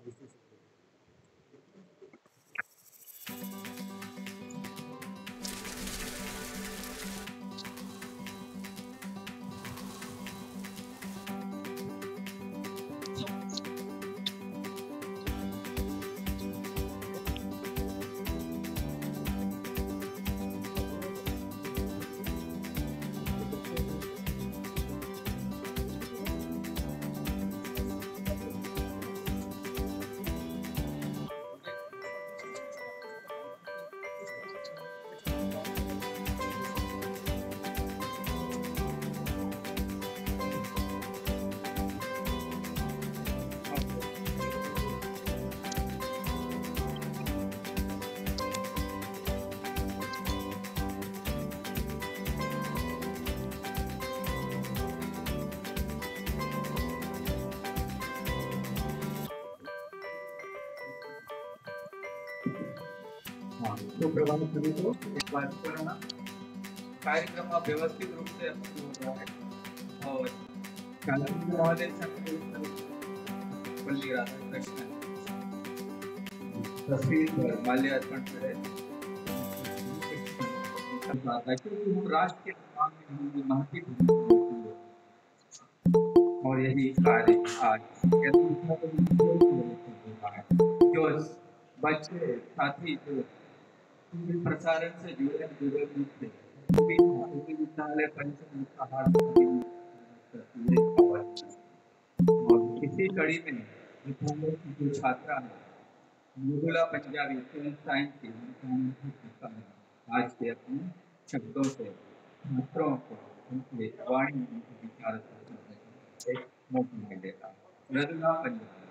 तो प्रभाव सभी को एक बार करना कार्यक्रम व्यवस्थित रूप से हो रहा है और महोदय राधाकृष्णन तस्वीर पर माल्यार्पण करे राष्ट्र के महत्व और यही कार्य आज जो बच्चे साथी जो प्रसारण से जुड़े थे विद्यालय और इसी कड़ी में जो छात्रा है मृदुला पंजाबी साइंस की आज के अपने शब्दों से छात्रों को उनके वाणी विचार एक मौका देता मृदुला पंजाबी।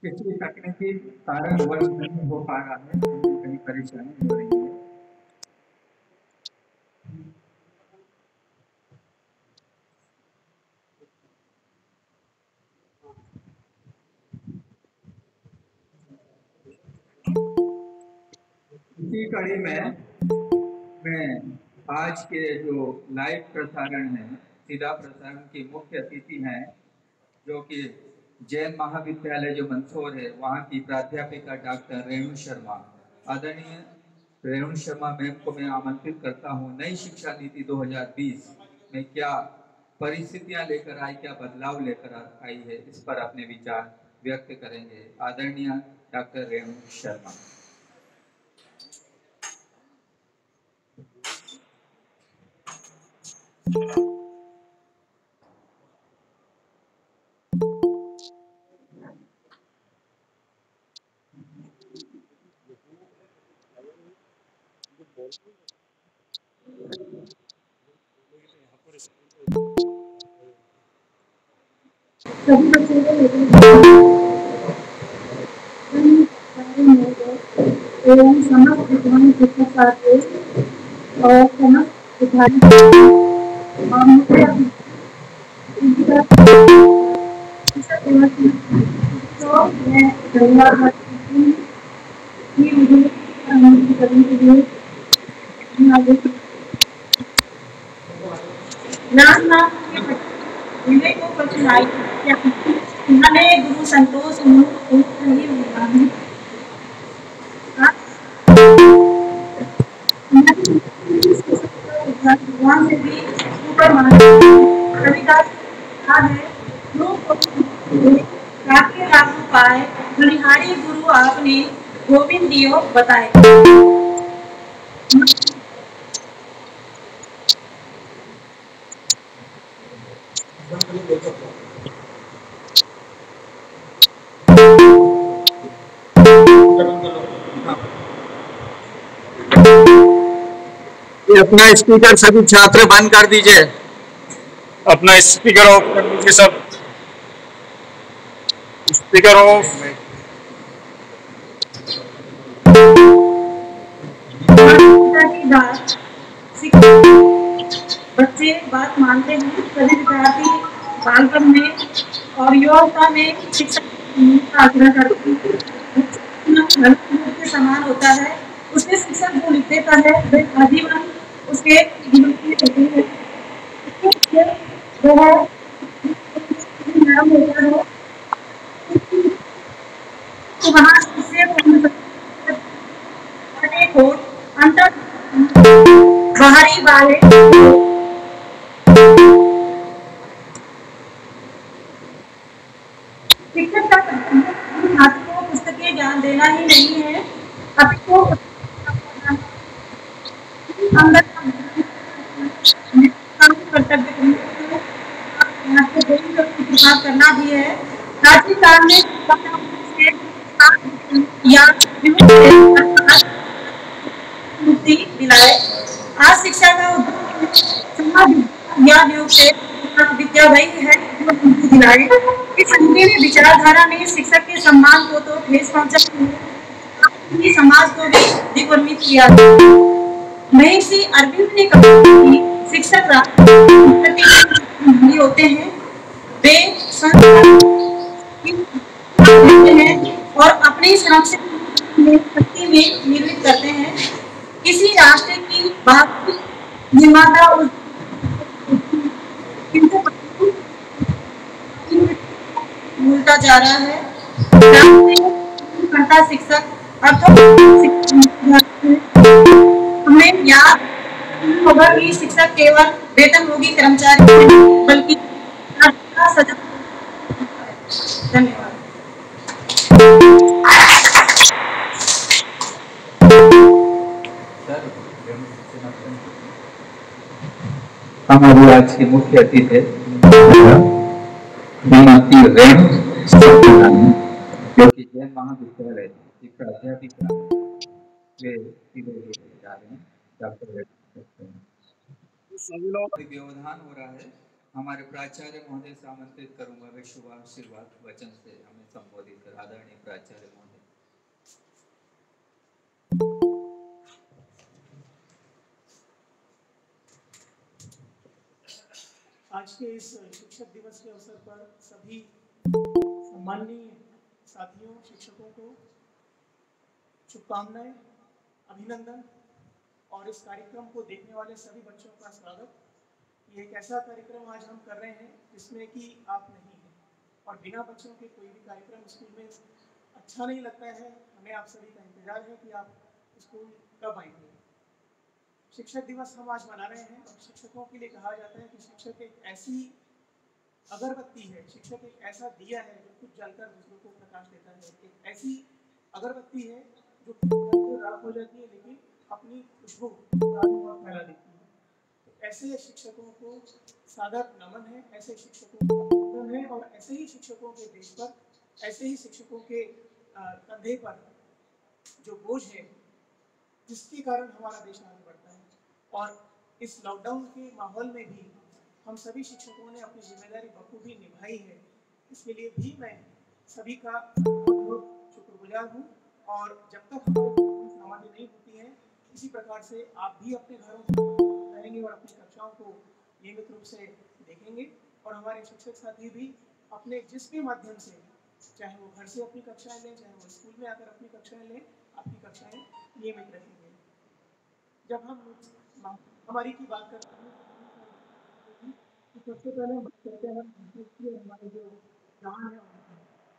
पिछली तकनीकी कारण वर्ष नहीं हो पा रहा है, कहीं परेशानी हो रही है। इसी कड़ी में मैं आज के जो लाइव प्रसारण है सीधा प्रसारण की मुख्य अतिथि हैं जो कि जैन महाविद्यालय जो मंदसौर है वहाँ की प्राध्यापिका डॉक्टर रेणु शर्मा। आदरणीय रेणु शर्मा मैम को मैं आमंत्रित करता हूँ नई शिक्षा नीति 2020 में क्या परिस्थितियाँ लेकर आई, क्या बदलाव लेकर आई है, इस पर अपने विचार व्यक्त करेंगे। आदरणीय डॉक्टर रेणु शर्मा। सभी बच्चों को एवं समस्त विद्वान शिक्षक और समस्त को कठिनाई उन्होंने गुरु संतोष भगवान से भी ऊपर कविता है लागू पाए बलिहारी गुरु आपने गोविंद दियो बताए। अपना स्पीकर सभी छात्र बंद कर दीजिए। अपना स्पीकर ऑफ कर लीजिए सब, स्पीकर ऑफ। पिता की बात बच्चे बात मानते हैं। सभी विद्यार्थी बालपन में और युवावस्था में शिक्षा का आग्रह करते हैं। के समान होता है, उसके शिक्षक जो लिख देता है वह आजीवन उसके जीवन में होती है। वह नाम होता है तो वहाँ इससे को अंतर बाहरी वाले शिक्षक का कर्तव्य छात्र को पुस्तकीय ज्ञान देना ही नहीं है, अपितु अंदर कर्तव्य करना भी है। प्राचीन काल में या मुक्ति दिलाए। आज शिक्षा का समाज या योग से विद्या वही है जो मुक्ति दिलाए। इस संकीर्ण विचारधारा में शिक्षक के सम्मान को तो ठेस पहुंचा, समाज को भी विक्रमित किया। महर्षि अरविंद ने कहा कि शिक्षक राष्ट्र होते हैं, वे हैं और अपनी शक्ति में निर्मित करते हैं। किसी राष्ट्र की बात निर्माता भूलता जा रहा है। शिक्षक हमें याद होगा कि शिक्षक केवल वेतनभोगी कर्मचारी बल्कि सजा। धन्यवाद। हमारी आज की मुख्य अतिथि श्रीमती रेणु सत्यनारायण, जो कि जैन महाविद्यालय की प्राध्यापिका वे जा रहे हैं। डॉक्टर व्यवधान हो रहा है। हमारे प्राचार्य महोदय से आमंत्रित करूंगा, वे शुभ आशीर्वाद वचन से हमें संबोधित कर। आदरणीय प्राचार्य महोदय। आज के इस शिक्षक दिवस के अवसर पर सभी सम्माननीय साथियों, शिक्षकों को शुभकामनाएं, अभिनंदन और इस कार्यक्रम को देखने वाले सभी बच्चों का स्वागत। ये एक ऐसा कार्यक्रम आज हम कर रहे हैं जिसमें कि आप नहीं हैं और बिना बच्चों के कोई भी कार्यक्रम स्कूल में अच्छा नहीं लगता है। हमें आप सभी का इंतजार है कि आप स्कूल कब आएंगे। शिक्षक दिवस हम आज मना रहे हैं और शिक्षकों के लिए कहा जाता है कि शिक्षक एक ऐसी अगरबत्ती है, शिक्षक एक ऐसा दिया है जो खुद जलकर दूसरों को प्रकाश देता है। एक ऐसी अगरबत्ती है जो राख हो जाती है लेकिन अपनी खुशबू फैला देती है। तो ऐसे शिक्षकों को सादर नमन है, ऐसे शिक्षकों को अभिनंदन है और ऐसे ही शिक्षकों के देश पर, ऐसे ही शिक्षकों के कंधे पर जो बोझ है जिसके कारण हमारा देश आगे बढ़ता है। और इस लॉकडाउन के माहौल में भी हम सभी शिक्षकों ने अपनी जिम्मेदारी बखूबी निभाई है। इसके लिए भी मैं सभी का बहुत शुक्रगुजार हूँ। और जब तक सामान्य नहीं होती है, इसी प्रकार से आप भी अपने घरों में रहेंगे और अपनी कक्षाओं को नियमित रूप से देखेंगे और हमारे शिक्षक साथी भी अपने जिस भी माध्यम से, चाहे वो घर से अपनी कक्षाएं लें, चाहे वो स्कूल में आकर अपनी कक्षाएं लें, आपकी कक्षाएं नियमित रहेंगे। जब हम हमारी की बात करते हैं तो सबसे पहले हम बात करते हैं हमारे जो गाँव है,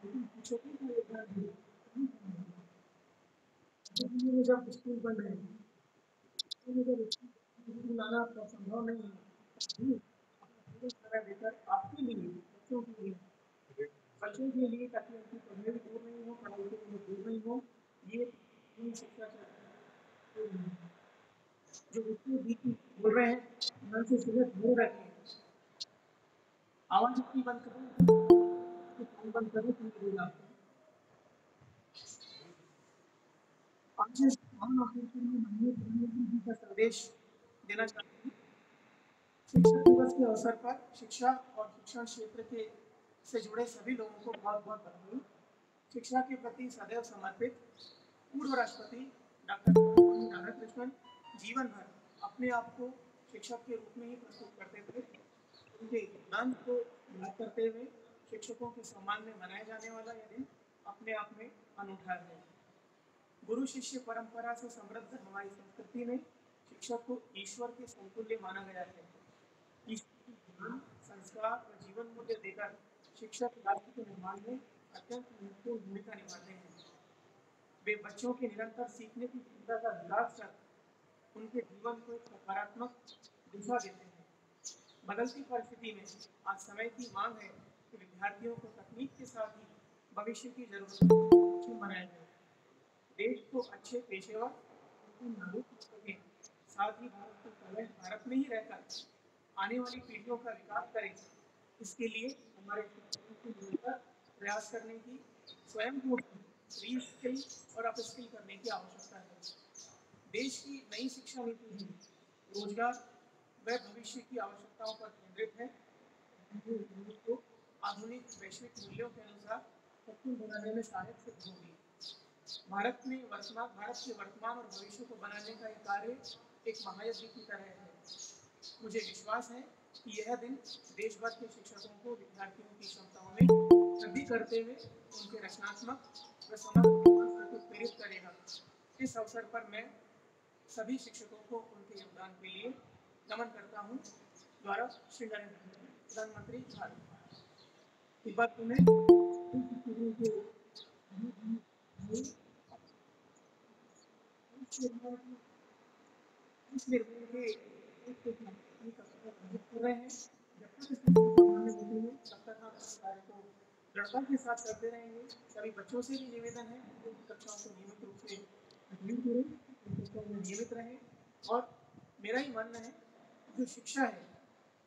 लेकिन छोटे से एक बार जब स्कूल बन रहे हैं, जब स्कूल आना संभव नहीं है, समय देकर आपके लिए, बच्चों के लिए, ताकि उनकी पढ़ाई भी दूर नहीं हो, पढ़ाई से दूर नहीं हो, ये शिक्षा जो बच्चे भी बोल रहे हैं मन से सीधे दूर रखें। आवाज अपनी बंद करें, बंद करें तो नहीं आपको। आज इस का संदेश देना चाहते हैं। शिक्षा दिवस के अवसर पर शिक्षा और शिक्षण क्षेत्र के से जुड़े सभी लोगों को बहुत बहुत बधाई। शिक्षा के प्रति सदैव समर्पित पूर्व राष्ट्रपति डॉक्टर राधाकृष्णन जीवन भर अपने आप को शिक्षक के रूप में ही प्रस्तुत करते थे। उनके योगदान को याद करते हुए शिक्षकों के सम्मान में मनाया जाने वाला यह दिन अपने आप में अनूठा है। गुरु शिष्य परंपरा से समृद्ध हमारी संस्कृति में शिक्षक को ईश्वर के समतुल्य माना गया है। ईश्वर के ज्ञान, संस्कार और जीवन मूल्य देकर शिक्षक राष्ट्र के निर्माण में अत्यंत महत्वपूर्ण भूमिका निभाते हैं। वे बच्चों के निरंतर सीखने की क्षमता का विकास कर उनके जीवन को एक सकारात्मक दिशा देते हैं। बदलती परिस्थिति में आज समय की मांग है कि विद्यार्थियों को तकनीक के साथ ही भविष्य की जरूरतों को सक्षम बनाया जाए। देश को अच्छे पेशेवर नागरिक बना सकें, साथ ही भारत को कलह भारत में ही रहकर आने वाली पीढ़ियों का विकास करें। इसके लिए हमारे शिक्षकों को मिलकर प्रयास करने की, स्वयं को रीस्किल और अपस्किल करने की आवश्यकता है। देश की नई शिक्षा नीति भी रोजगार व भविष्य की आवश्यकताओं पर केंद्रित है, जो उद्योगों को आधुनिक वैश्विक मूल्यों के अनुसार सक्षम बनाने में सहायक सिद्ध होगी। भारत के वर्तमान और भविष्य को बनाने का यह कार्य एक महायज्ञ की तरह है। मुझे विश्वास है कि यह दिन देश भर के शिक्षकों को विद्यार्थियों की क्षमताओं में वृद्धि करते हुए उनके रचनात्मक व समग्र विकास को प्रेरित करेगा। इस अवसर पर मैं सभी शिक्षकों को उनके योगदान के लिए नमन करता हूँ। द्वारा श्री नरेंद्र मोदी प्रधानमंत्री भारत एक बार तुम्हें इस निर्णय के कर रहे हैं। जब तक इस तब तक हम इस कार्य को दृढ़ता के साथ करते रहेंगे। सभी बच्चों से भी निवेदन है कि कक्षाओं को नियमित रूप से अटेंड करें, कक्षाओं में नियमित रहें। और मेरा ही मानना है जो शिक्षा है,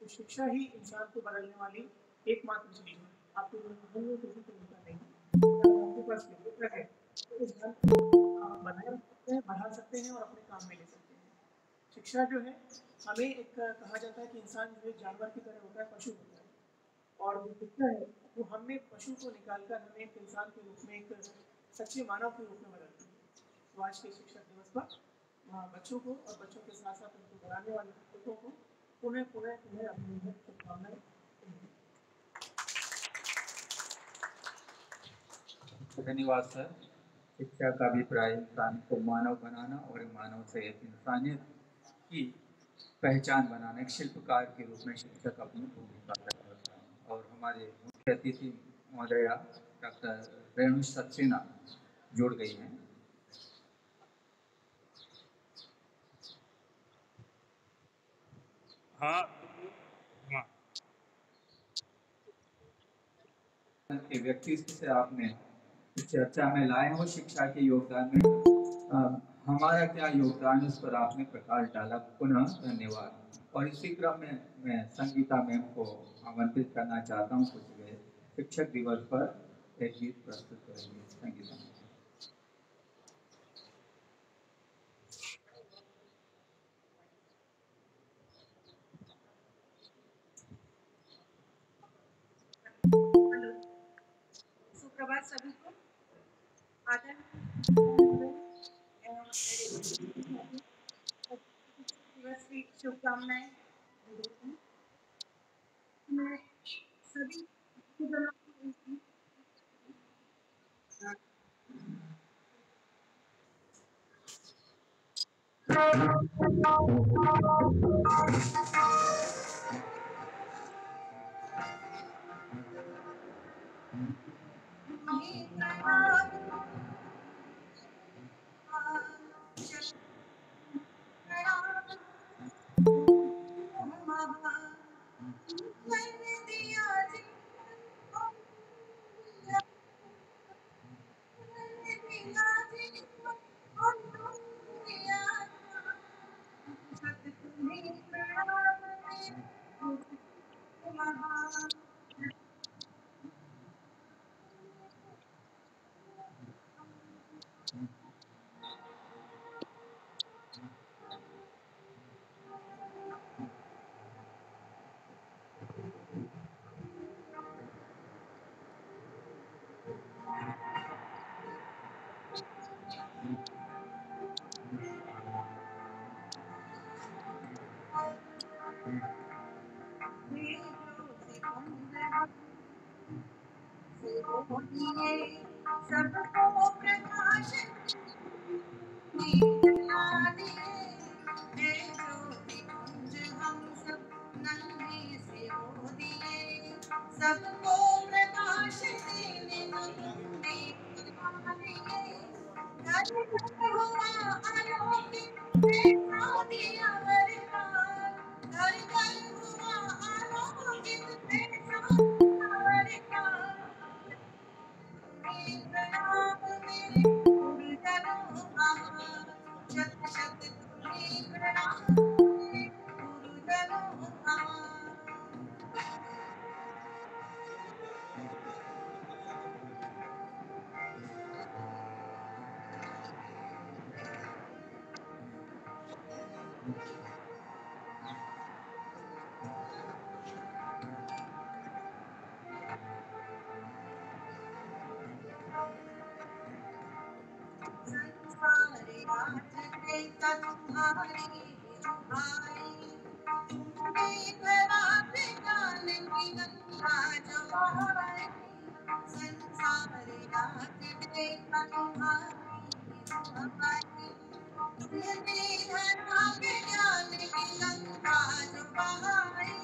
तो शिक्षा ही इंसान को बदलने वाली एकमात्र चीज है। आपको किसी को मिलता नहीं, आपके पास योग्यता है तो इस ज्ञान को आप बनाए रख सकते हैं, बढ़ा सकते हैं और अपने काम में ले सकते हैं। शिक्षा जो है, हमें एक कहा जाता है कि इंसान जो एक जानवर की तरह होता है, पशु होता है, और जो शिक्षा है वो हमें पशु को निकालकर हमें एक इंसान के रूप में, एक सच्चे मानव के रूप में बदलती है। तो आज के शिक्षक दिवस पर बच्चों को और बच्चों के साथ साथ उनको पढ़ाने वाले शिक्षकों को पुनः अपनी शुभकामनाएं। धन्यवाद सर। शिक्षा का अभिप्राय इंसान को मानव बनाना और मानव से एक इंसानियत की पहचान बनाना, एक शिल्पकार के रूप में शिक्षक अपनी भूमिका अदा करता है। और हमारे मुख्य अतिथि महोदया डॉक्टर रेणु सक्सेना जुड़ गई हैं। हाँ हाँ के व्यक्तित्व से आपने चर्चा में लाए हो, शिक्षा के योगदान में हमारा क्या योगदान, इस पर आपने प्रकाश डाला, पुनः धन्यवाद। और इसी क्रम में मैं संगीता मैम को आमंत्रित करना चाहता हूँ, कुछ वे शिक्षक दिवस पर एक गीत प्रस्तुत करेंगे। संगीता मैम। हेलो, सुप्रभात सभी को। दिवस की शुभकामनाएं। मैं सभी दिए सबको प्रकाश दिखला दिए है ज्योति पुंज हम सब नन्हे से हो दिए सबको प्रकाश देने हम दिखला दिए घर घर हुआ अलौकिक देखा दिया वरदान घर घर हुआ अलौकिक देखा दिया वरदान प्रणाम मेरे गुरुजनों आभार शत शत तुम्हें प्रणाम मेरे गुरुजनों आभार संसारे आज देखा तुम्हारी दुहाई तुमने भरा ज्ञान की गंगा जो बहाई संसारे आज देखा तुम्हारी दुहाई तुमने भरा ज्ञान की गंगा जो बहाई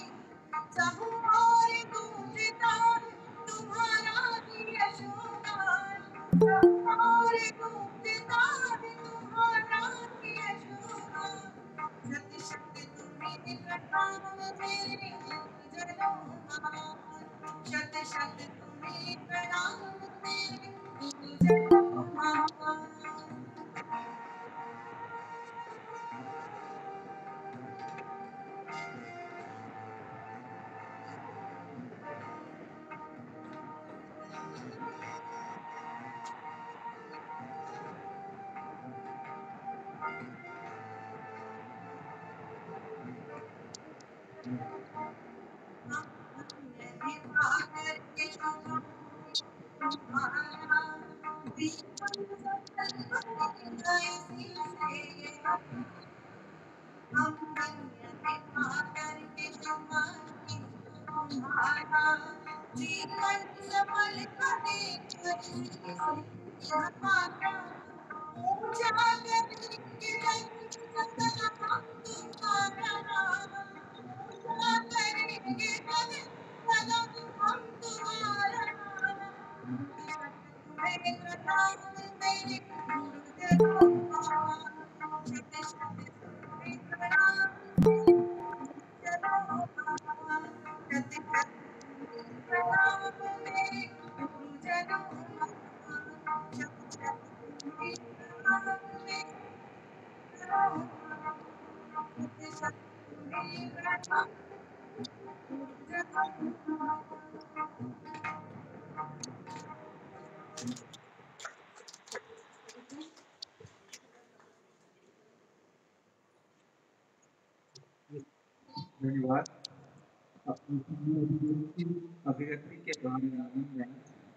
चाहूं और गूंजता तुम्हारा ही यशोगान चाहूं और गूंजता तुम्हारा ही यशोगान शत शत तुम्हें प्रणाम मेरे गुरुजनों महान शत शत तुम्हें प्रणाम मेरे गुरुजनों महान जीवन सफल करे ऊंचा करके तुम्हारा नाम ऊंचा करेंगे कदम हम तुम्हारा नाम तुम्हें प्रणाम मेरे गुरुजनों शत शत तुम्हें प्रणाम मेरे गुरुजनों शत शत तुम्हें प्रणाम मेरे गुरुजनों शत शत तुम्हें प्रणाम मेरे गुरुजनों शत शत तुम्हें प्रणाम गुरुजनों धन्यवाद। गुरु की अभिव्यक्ति के दौरान में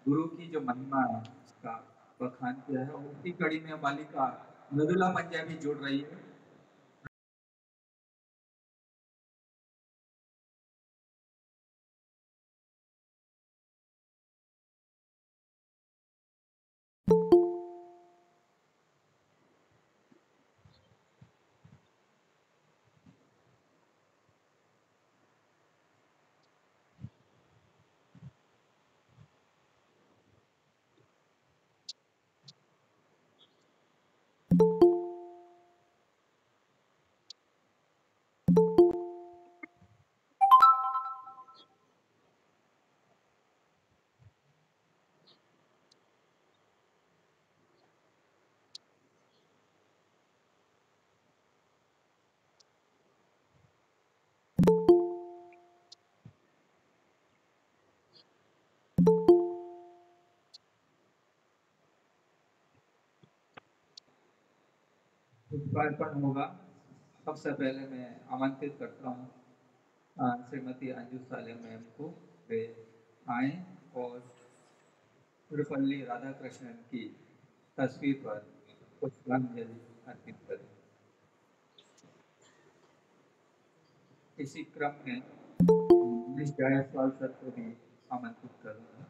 गुरु की जो महिमा है उसका बखान किया है और उसी कड़ी में बालिका मृदुला पंजाबी जुड़ रही है। पुष्पार्पण होगा। सबसे पहले मैं आमंत्रित करता हूँ श्रीमती अंजू साले मैम को, वे आए और तिरुपल्ली राधाकृष्णन की तस्वीर पर पुष्पांजलि अर्पित करें। इसी क्रम में मिस जायसवाल सर को भी आमंत्रित करूँगा।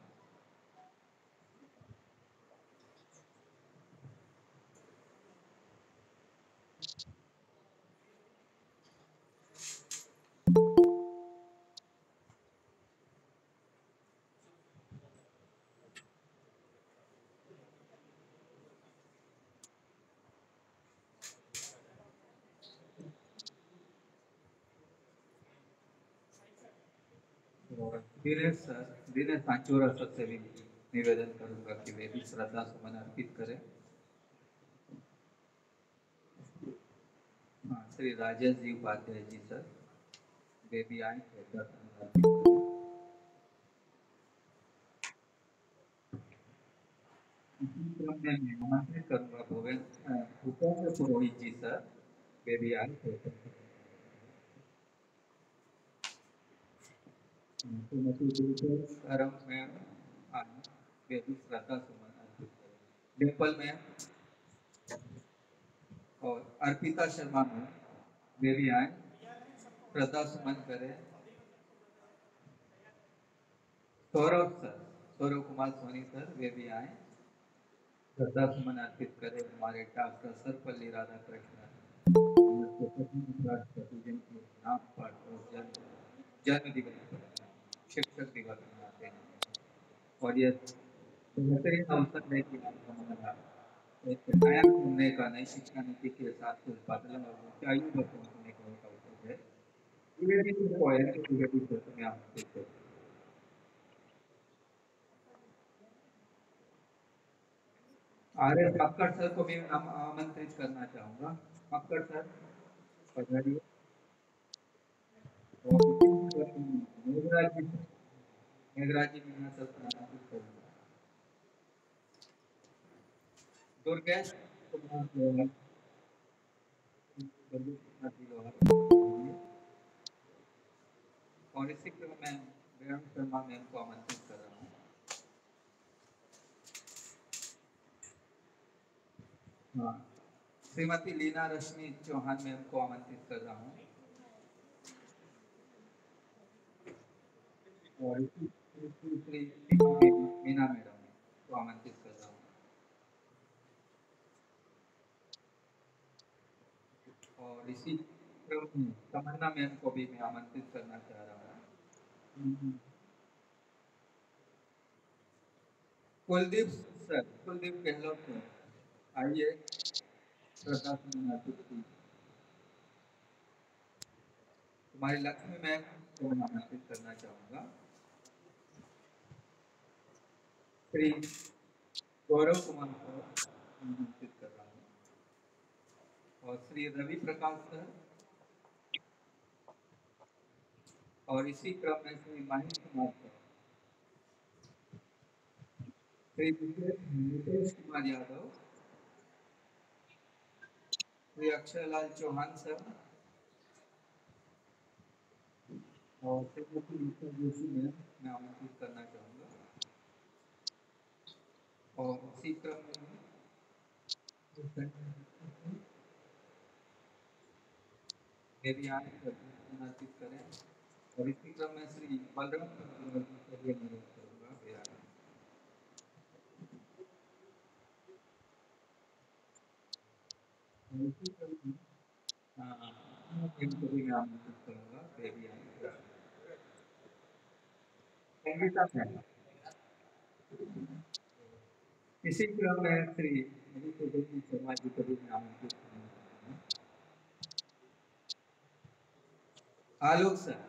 और दिनेश सांचोरा सर से भी निवेदन करूंगा कि वे भी श्रद्धा सुमन अर्पित करें। हाँ, श्री राजेश जी उपाध्याय जी सर, वे भी आए श्रद्धा सुमन अर्पित करें। इसी क्रम में मैं आमंत्रित करूंगा भूपेंद्र पुरोहित जी सर, वे भी आए श्रद्धा श्रीमती गुरुकुल करम में आए, वे भी श्रद्धा सुमन अर्पित करें। डिम्पल में और अर्पिता शर्मा में वे भी आए श्रद्धा सुमन करें। सौरव कुमार सोनी सर, वे भी आए श्रद्धा सुमन अर्पित करें। हमारे डॉक्टर सर्वपल्ली राधाकृष्णन राष्ट्रपति जिनके नाम पर और जन्म दिवस पर शिक्षक दिवस मनाते हैं, और यह बेहतरीन अवसर है कि आप हमारा एक नया सुनने का, नई शिक्षा नीति के साथ कुछ बदलाव और ऊंचाइयों पर पहुंचने का एक अवसर है। में आमंत्रित करते हैं। आर.एस. मक्कड़ सर को भी आमंत्रित करना चाहूंगा। मक्कड़ सर पधारिए। और मेघराज जी मीना सर को आमंत्रित करूंगा। दुर्गेश कुमार गोयल, और इसी क्रम में व्यायाम शर्मा मैम को आमंत्रित कर रहा हूँ। हाँ, श्रीमती लीना रश्मि चौहान मैम को आमंत्रित कर रहा हूँ। और श्री मीना मैडम को आमंत्रित कर रहा हूँ। और इसी क्रम में तमन्ना मैम को भी मैं आमंत्रित करना चाह रहा हूँ। कुलदीप गहलोत सर, आइए श्रद्धा सुमन अर्पित कीजिए। तुम्हारी लक्ष्मी मैम को मैं आमंत्रित करना चाहूंगा। श्री गौरव कुमार सर आमंत्रित कर रहा हूँ, और श्री रवि प्रकाश सर, और इसी क्रम में श्री महेश कुमार सर, श्री नितेश कुमार यादव, श्री अक्षयलाल चौहान सर, और श्रीमती ईशा जोशी मैम मैं आमंत्रित करना चाहूँगा। और इसी क्रम में मेरी आने आमंत्रित करें। और इसी क्रम में श्री बलराम से भी अनुरोध करूँगा मेरा इसी क्रम में को भी मैं आमंत्रित करूँगा, वे भी आएंगे। संगीता मैम, इसी क्रम में श्री मधुसूदन शर्मा जी को भी मैं आमंत्रित करूँगा। आलोक सर,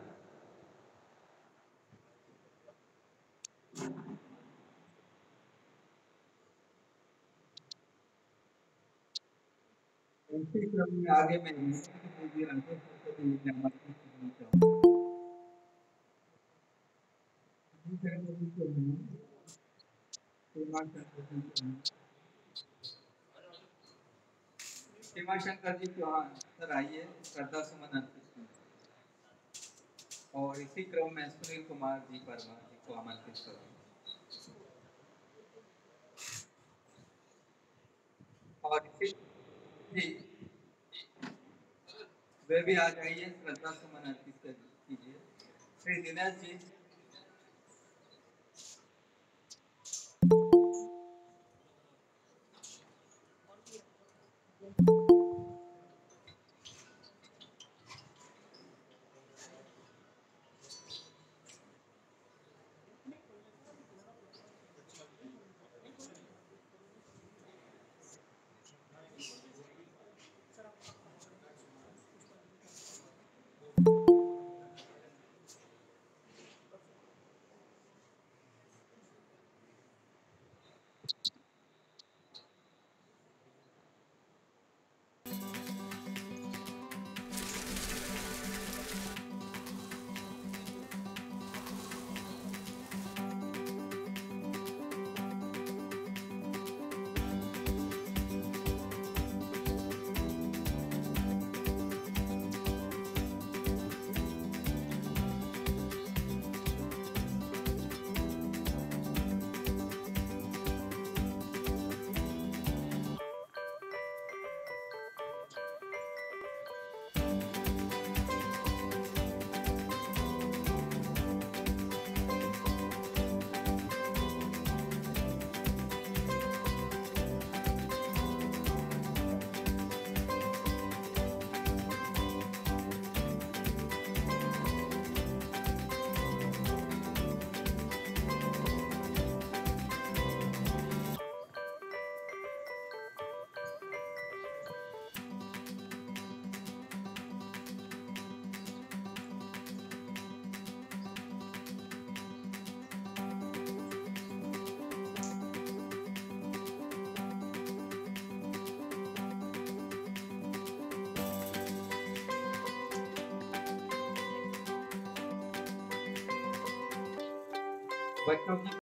इसी क्रम में आगे मैं आमंत्रित करना चाहूँगा। सीमा शंकर जी चौहान सर, आइए श्रद्धा सुमन अर्पित करें। और इसी क्रम में सुनील कुमार जी वर्मा जी को आमंत्रित करूँ। और इसी जी वे भी आ जाइए, श्रद्धा सुमन अर्पित कीजिए। श्री दिनेश जी, बच्चों की